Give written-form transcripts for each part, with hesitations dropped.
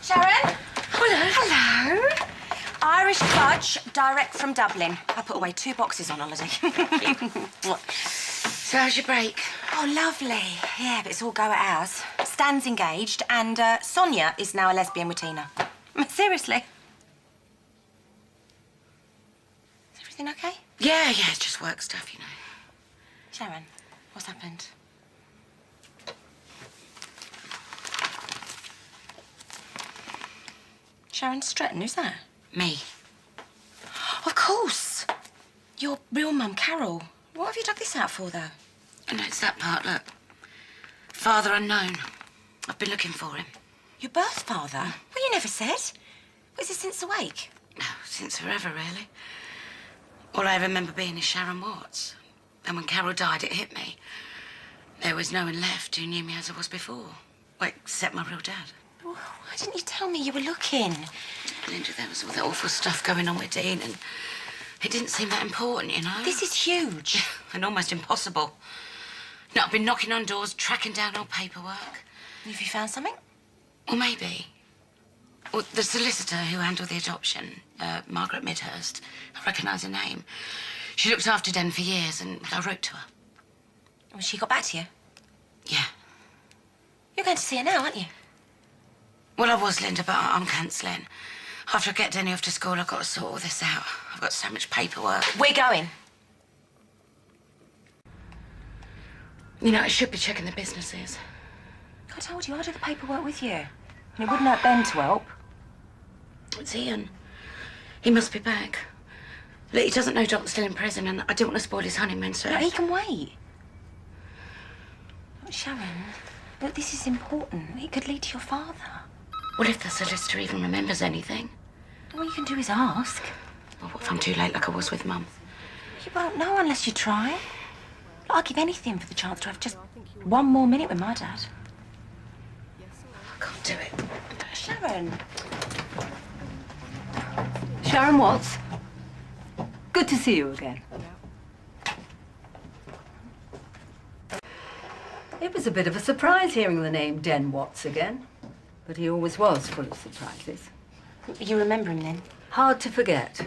Sharon? Hello. Hello. Irish fudge, direct from Dublin. I put away 2 boxes on holiday. So how's your break? Oh, lovely. Yeah, but it's all go at ours. Stan's engaged, and Sonia is now a lesbian with Tina. Seriously. Is everything okay? Yeah, it's just work stuff, you know. Sharon, what's happened? Sharon Stretton, who's that? Me. Of course. Your real mum, Carol. What have you dug this out for, though? Oh, no, it's that part, look. Father unknown. I've been looking for him. Your birth father? Well, you never said. Was it since the wake? No, since forever, really. All I remember being is Sharon Watts. And when Carol died, it hit me. There was no one left who knew me as I was before. Well, except my real dad. Well, why didn't you tell me you were looking? Linda, there was all that awful stuff going on with Dean, and it didn't seem that important, you know? This is huge. And almost impossible. No, I've been knocking on doors, tracking down old paperwork. Have you found something? Or maybe. Well, the solicitor who handled the adoption, Margaret Midhurst, I recognise her name. She looked after Den for years, and I wrote to her. Well, she got back to you? Yeah. You're going to see her now, aren't you? Well, I was, Linda, but I'm cancelling. After I get Denny off to school, I've got to sort all this out. I've got so much paperwork. We're going. You know, I should be checking the businesses. I told you, I'll do the paperwork with you. And it wouldn't hurt Ben to help. It's Ian. He must be back. Look, he doesn't know Doc's still in prison, and I didn't want to spoil his honeymoon, so... No, he can wait. Sharon, look, this is important. It could lead to your father. Well, if the solicitor even remembers anything. All you can do is ask. Well, what if I'm too late like I was with Mum? You won't know unless you try. I'd give anything for the chance to have just one more minute with my dad. I can't do it. Sharon. Sharon Watts. Good to see you again. It was a bit of a surprise hearing the name Den Watts again, but he always was full of surprises. You remember him then? Hard to forget.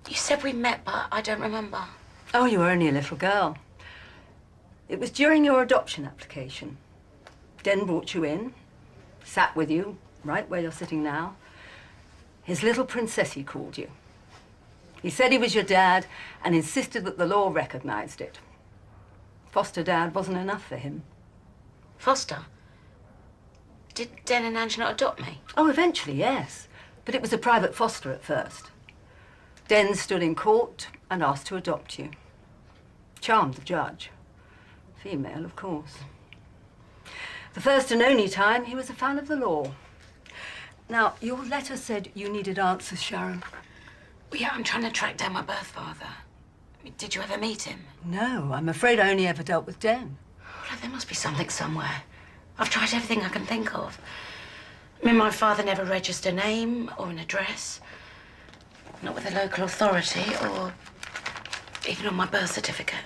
You said we met, but I don't remember. Oh, you were only a little girl. It was during your adoption application. Den brought you in, sat with you, right where you're sitting now. His little princess, he called you. He said he was your dad and insisted that the law recognized it. Foster dad wasn't enough for him. Foster? Did Den and Ange not adopt me? Oh, eventually, yes. But it was a private foster at first. Den stood in court and asked to adopt you. Charmed the judge. Female, of course. The first and only time he was a fan of the law. Now, your letter said you needed answers, Sharon. Well, yeah, I'm trying to track down my birth father. I mean, did you ever meet him? No, I'm afraid I only ever dealt with Den. Well, there must be something somewhere. I've tried everything I can think of. I mean, my father never registered a name or an address. Not with a local authority or even on my birth certificate.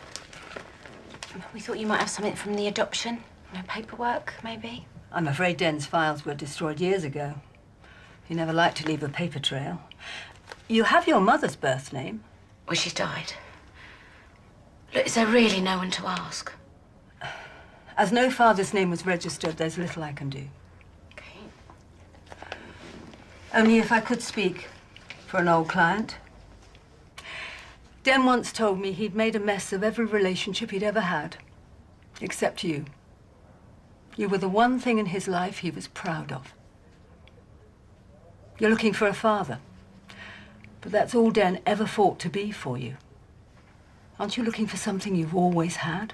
We thought you might have something from the adoption. No paperwork, maybe? I'm afraid Den's files were destroyed years ago. He never liked to leave a paper trail. You have your mother's birth name. Well, she's died. Look, is there really no one to ask? As no father's name was registered, there's little I can do. Okay. Only if I could speak for an old client. Den once told me he'd made a mess of every relationship he'd ever had, except you. You were the one thing in his life he was proud of. You're looking for a father, but that's all Den ever fought to be for you. Aren't you looking for something you've always had?